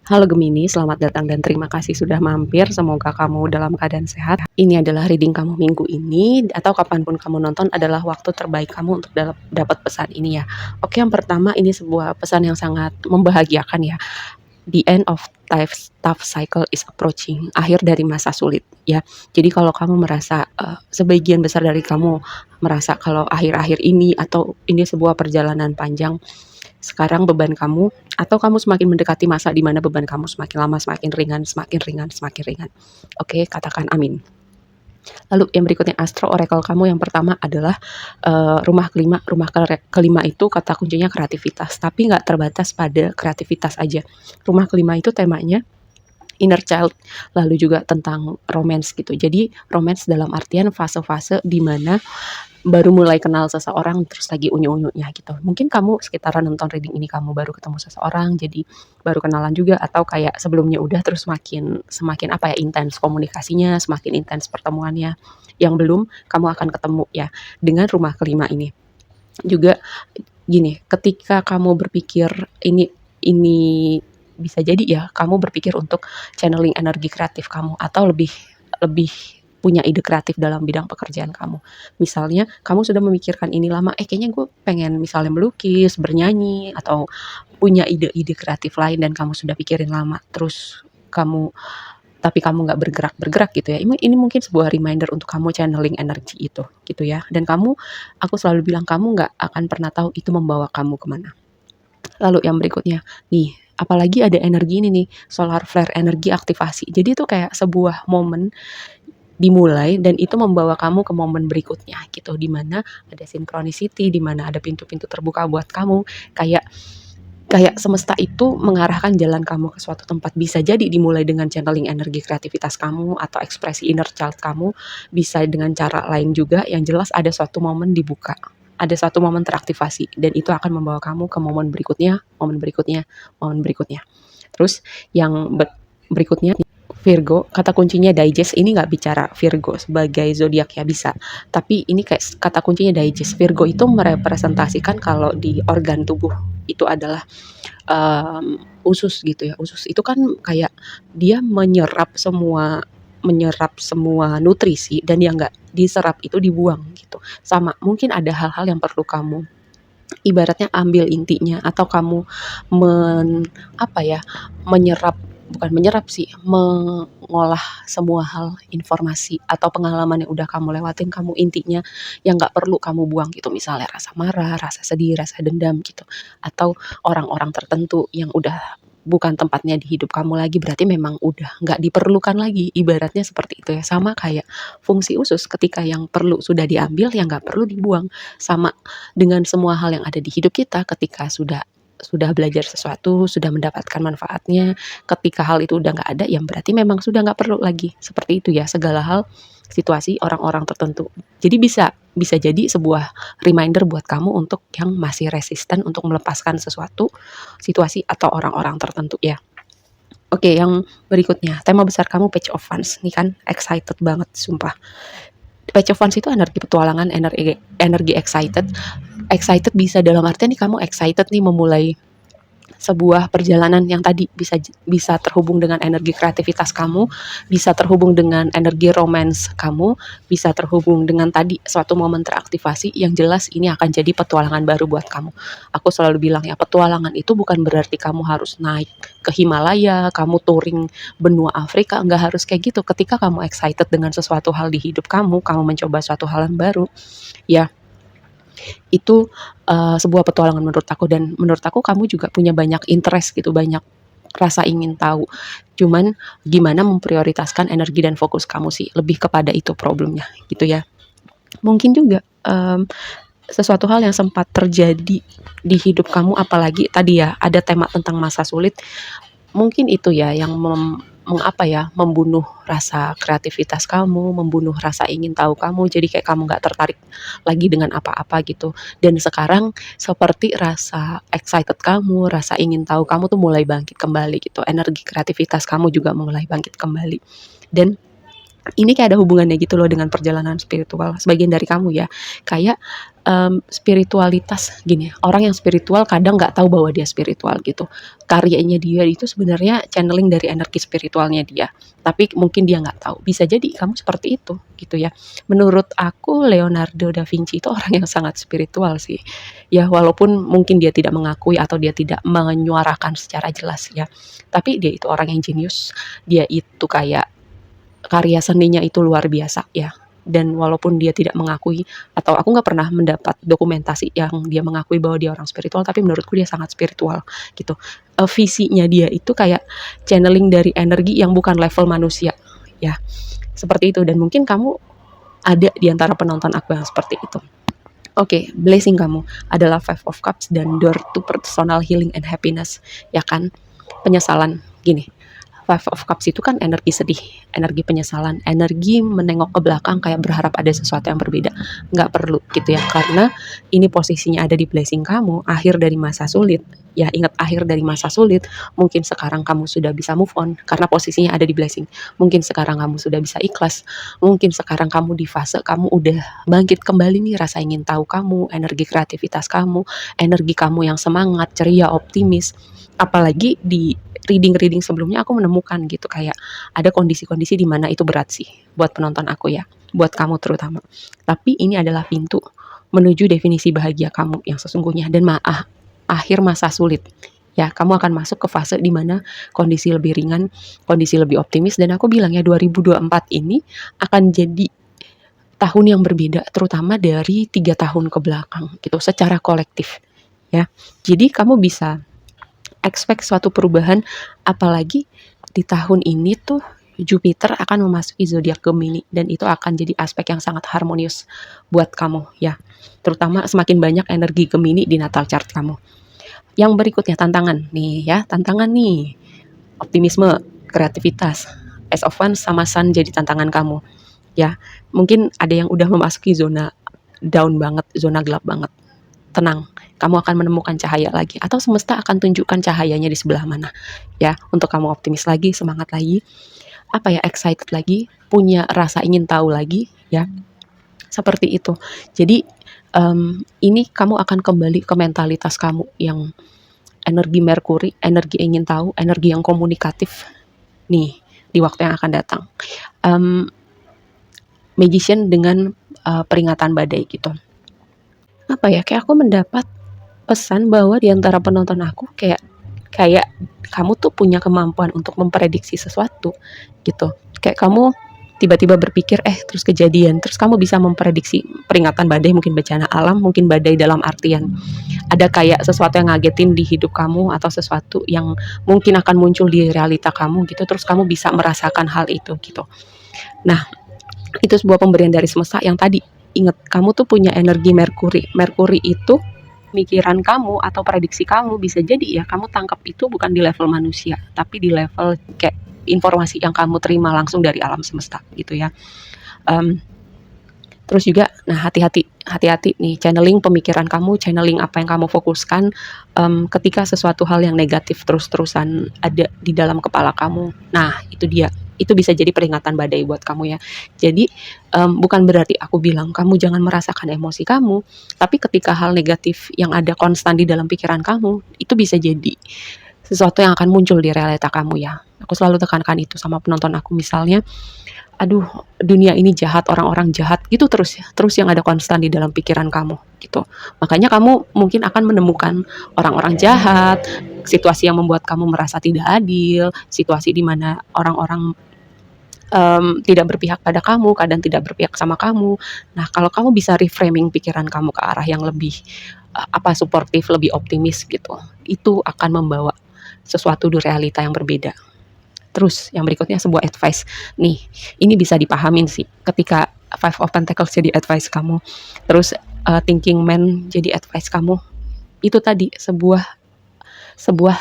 Halo Gemini, selamat datang dan terima kasih sudah mampir. Semoga kamu dalam keadaan sehat. Ini adalah reading kamu minggu ini atau kapanpun kamu nonton adalah waktu terbaik kamu untuk dapat pesan ini ya. Oke, yang pertama ini sebuah pesan yang sangat membahagiakan ya. The end of tough cycle is approaching. Akhir dari masa sulit ya. Jadi kalau kamu merasa sebagian besar dari kamu merasa kalau akhir-akhir ini atau ini sebuah perjalanan panjang, sekarang beban kamu atau kamu semakin mendekati masa di mana beban kamu semakin lama semakin ringan, semakin ringan, semakin ringan. Oke, katakan amin. Lalu yang berikutnya astro oracle kamu yang pertama adalah rumah kelima. Rumah kelima itu kata kuncinya kreativitas, tapi nggak terbatas pada kreativitas aja. Rumah kelima itu temanya inner child, lalu juga tentang romance gitu. Jadi romance dalam artian fase-fase di mana baru mulai kenal seseorang terus lagi unyu-unyunya gitu. Mungkin kamu sekitaran nonton reading ini kamu baru ketemu seseorang jadi baru kenalan juga atau kayak sebelumnya udah terus semakin semakin apa ya intens komunikasinya, semakin intens pertemuannya. Yang belum kamu akan ketemu ya dengan rumah kelima ini. Juga gini, ketika kamu berpikir ini bisa jadi ya kamu berpikir untuk channeling energi kreatif kamu atau lebih lebih punya ide kreatif dalam bidang pekerjaan kamu. Misalnya kamu sudah memikirkan ini lama, kayaknya gue pengen misalnya melukis, bernyanyi, atau punya ide-ide kreatif lain dan kamu sudah pikirin lama, terus kamu tapi kamu nggak bergerak-bergerak gitu ya. Ini mungkin sebuah reminder untuk kamu channeling energi itu gitu ya. Dan kamu, aku selalu bilang kamu nggak akan pernah tahu itu membawa kamu kemana. Lalu yang berikutnya, nih apalagi ada energi ini nih, solar flare energi aktivasi. Jadi itu kayak sebuah momen dimulai dan itu membawa kamu ke momen berikutnya gitu, di mana ada synchronicity, di mana ada pintu-pintu terbuka buat kamu, kayak kayak semesta itu mengarahkan jalan kamu ke suatu tempat. Bisa jadi dimulai dengan channeling energi kreativitas kamu atau ekspresi inner child kamu, bisa dengan cara lain juga, yang jelas ada suatu momen dibuka. Ada suatu momen teraktivasi dan itu akan membawa kamu ke momen berikutnya, momen berikutnya, momen berikutnya. Terus yang berikutnya Virgo, kata kuncinya digest. Ini nggak bicara Virgo sebagai zodiak ya bisa, tapi ini kayak kata kuncinya digest. Virgo itu merepresentasikan kalau di organ tubuh itu adalah usus gitu ya. Usus itu kan kayak dia menyerap semua nutrisi dan yang nggak diserap itu dibuang gitu. Sama, mungkin ada hal-hal yang perlu kamu ibaratnya ambil intinya atau kamu apa ya, menyerap bukan menyerap sih, mengolah semua hal informasi atau pengalaman yang udah kamu lewatin, kamu intinya yang nggak perlu kamu buang gitu. Misalnya rasa marah, rasa sedih, rasa dendam gitu. Atau orang-orang tertentu yang udah bukan tempatnya di hidup kamu lagi, berarti memang udah nggak diperlukan lagi. Ibaratnya seperti itu ya. Sama kayak fungsi usus, ketika yang perlu sudah diambil, yang nggak perlu dibuang. Sama dengan semua hal yang ada di hidup kita ketika sudah belajar sesuatu, sudah mendapatkan manfaatnya, ketika hal itu udah nggak ada, yang berarti memang sudah nggak perlu lagi. Seperti itu ya, segala hal, situasi, orang-orang tertentu. Jadi bisa bisa jadi sebuah reminder buat kamu untuk yang masih resisten untuk melepaskan sesuatu, situasi, atau orang-orang tertentu ya. Oke, yang berikutnya, tema besar kamu Page of Wands. Ini kan excited banget, sumpah. Page of Wands itu energi petualangan, energi energi excited. Excited bisa dalam artian nih kamu excited nih memulai sebuah perjalanan yang tadi bisa bisa terhubung dengan energi kreativitas kamu, bisa terhubung dengan energi romance kamu, bisa terhubung dengan tadi suatu momen teraktivasi, yang jelas ini akan jadi petualangan baru buat kamu. Aku selalu bilang ya, petualangan itu bukan berarti kamu harus naik ke Himalaya, kamu touring benua Afrika, nggak harus kayak gitu. Ketika kamu excited dengan sesuatu hal di hidup kamu mencoba suatu hal yang baru, ya itu sebuah petualangan menurut aku. Dan menurut aku kamu juga punya banyak interest gitu, banyak rasa ingin tahu. Cuman gimana memprioritaskan energi dan fokus kamu sih, lebih kepada itu problemnya gitu ya. Mungkin juga sesuatu hal yang sempat terjadi di hidup kamu, apalagi tadi ya ada tema tentang masa sulit, mungkin itu ya yang mengapa ya, membunuh rasa kreativitas kamu, membunuh rasa ingin tahu kamu, jadi kayak kamu nggak tertarik lagi dengan apa-apa gitu. Dan sekarang seperti rasa excited kamu, rasa ingin tahu kamu tuh mulai bangkit kembali gitu, energi kreativitas kamu juga mulai bangkit kembali. Dan Ini kayak ada hubungannya gitu loh dengan perjalanan spiritual sebagian dari kamu ya. Kayak, spiritualitas gini, orang yang spiritual kadang nggak tahu bahwa dia spiritual gitu. Karyanya dia itu sebenarnya channeling dari energi spiritualnya dia, tapi mungkin dia nggak tahu. Bisa jadi kamu seperti itu, gitu ya. Menurut aku Leonardo da Vinci itu orang yang sangat spiritual sih. Ya walaupun mungkin dia tidak mengakui atau dia tidak menyuarakan secara jelas ya, tapi dia itu orang yang jenius, dia itu kayak karya seninya itu luar biasa ya. Dan walaupun dia tidak mengakui atau aku nggak pernah mendapat dokumentasi yang dia mengakui bahwa dia orang spiritual, tapi menurutku dia sangat spiritual gitu. Visinya dia itu kayak channeling dari energi yang bukan level manusia ya. Seperti itu dan mungkin kamu ada di antara penonton aku yang seperti itu. Oke, blessing kamu adalah Five of Cups dan door to personal healing and happiness, ya kan? Penyesalan, gini, Five of Cups itu kan energi sedih, energi penyesalan, energi menengok ke belakang kayak berharap ada sesuatu yang berbeda. Nggak perlu gitu ya, karena ini posisinya ada di blessing kamu, akhir dari masa sulit. Ya ingat akhir dari masa sulit, mungkin sekarang kamu sudah bisa move on karena posisinya ada di blessing. Mungkin sekarang kamu sudah bisa ikhlas, mungkin sekarang kamu di fase kamu udah bangkit kembali nih rasa ingin tahu kamu, energi kreativitas kamu, energi kamu yang semangat, ceria, optimis. Apalagi di reading-reading sebelumnya aku menemukan gitu kayak ada kondisi-kondisi di mana itu berat sih buat penonton aku ya, buat kamu terutama. Tapi ini adalah pintu menuju definisi bahagia kamu yang sesungguhnya dan akhir masa sulit. Ya, kamu akan masuk ke fase di mana kondisi lebih ringan, kondisi lebih optimis dan aku bilang ya 2024 ini akan jadi tahun yang berbeda terutama dari 3 tahun ke belakang gitu secara kolektif ya. Jadi kamu bisa expect suatu perubahan apalagi di tahun ini tuh Jupiter akan memasuki zodiak Gemini dan itu akan jadi aspek yang sangat harmonius buat kamu ya. Terutama semakin banyak energi Gemini di natal chart kamu. Yang berikutnya tantangan nih ya, tantangan nih. Optimisme, kreativitas, Ace of Wands sama Sun jadi tantangan kamu ya. Mungkin ada yang udah memasuki zona down banget, zona gelap banget. Tenang, kamu akan menemukan cahaya lagi atau semesta akan tunjukkan cahayanya di sebelah mana ya untuk kamu optimis lagi, semangat lagi, apa ya, excited lagi, punya rasa ingin tahu lagi ya, seperti itu. Jadi ini kamu akan kembali ke mentalitas kamu yang energi Merkuri, energi ingin tahu, energi yang komunikatif nih di waktu yang akan datang. Magician dengan peringatan badai gitu. Apa ya, kayak aku mendapat pesan bahwa di antara penonton aku kayak kayak kamu tuh punya kemampuan untuk memprediksi sesuatu gitu. Kayak kamu tiba-tiba berpikir terus kejadian, terus kamu bisa memprediksi peringatan badai, mungkin bencana alam, mungkin badai dalam artian ada kayak sesuatu yang ngagetin di hidup kamu atau sesuatu yang mungkin akan muncul di realita kamu gitu, terus kamu bisa merasakan hal itu gitu. Nah, itu sebuah pemberian dari semesta yang tadi ingat kamu tuh punya energi Merkuri. Merkuri itu pemikiran kamu atau prediksi kamu bisa jadi ya kamu tangkap itu bukan di level manusia, tapi di level kayak informasi yang kamu terima langsung dari alam semesta gitu ya. Terus juga, nah hati-hati nih channeling pemikiran kamu, channeling apa yang kamu fokuskan ketika sesuatu hal yang negatif terus-terusan ada di dalam kepala kamu. Nah itu dia, itu bisa jadi peringatan badai buat kamu ya. Jadi bukan berarti aku bilang kamu jangan merasakan emosi kamu, tapi ketika hal negatif yang ada konstan di dalam pikiran kamu, itu bisa jadi sesuatu yang akan muncul di realita kamu ya. Aku selalu tekankan itu sama penonton aku misalnya, aduh dunia ini jahat, orang-orang jahat gitu terus ya, terus yang ada konstan di dalam pikiran kamu gitu. Makanya kamu mungkin akan menemukan orang-orang jahat, situasi yang membuat kamu merasa tidak adil, situasi di mana orang-orang tidak berpihak pada kamu, kadang tidak berpihak sama kamu. Nah, kalau kamu bisa reframing pikiran kamu ke arah yang lebih suportif, lebih optimis gitu, itu akan membawa sesuatu di realita yang berbeda. Terus yang berikutnya sebuah advice. Nih, ini bisa dipahamin sih ketika Five of Pentacles jadi advice kamu. Terus Thinking Man jadi advice kamu. Itu tadi sebuah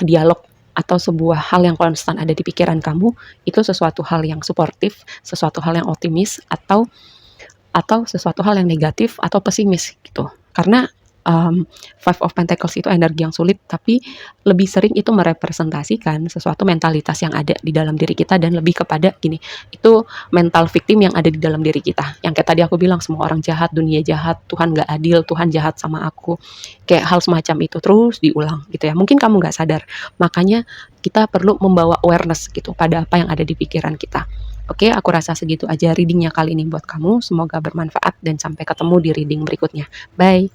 dialog atau sebuah hal yang konstan ada di pikiran kamu, itu sesuatu hal yang suportif, sesuatu hal yang optimis atau sesuatu hal yang negatif atau pesimis gitu. Karena Five of Pentacles itu energi yang sulit, tapi lebih sering itu merepresentasikan sesuatu mentalitas yang ada di dalam diri kita dan lebih kepada gini, itu mental victim yang ada di dalam diri kita. Yang kayak tadi aku bilang semua orang jahat, dunia jahat, Tuhan nggak adil, Tuhan jahat sama aku. Kayak hal semacam itu terus diulang gitu ya. Mungkin kamu nggak sadar. Makanya kita perlu membawa awareness gitu pada apa yang ada di pikiran kita. Oke, aku rasa segitu aja readingnya kali ini buat kamu. Semoga bermanfaat dan sampai ketemu di reading berikutnya. Bye.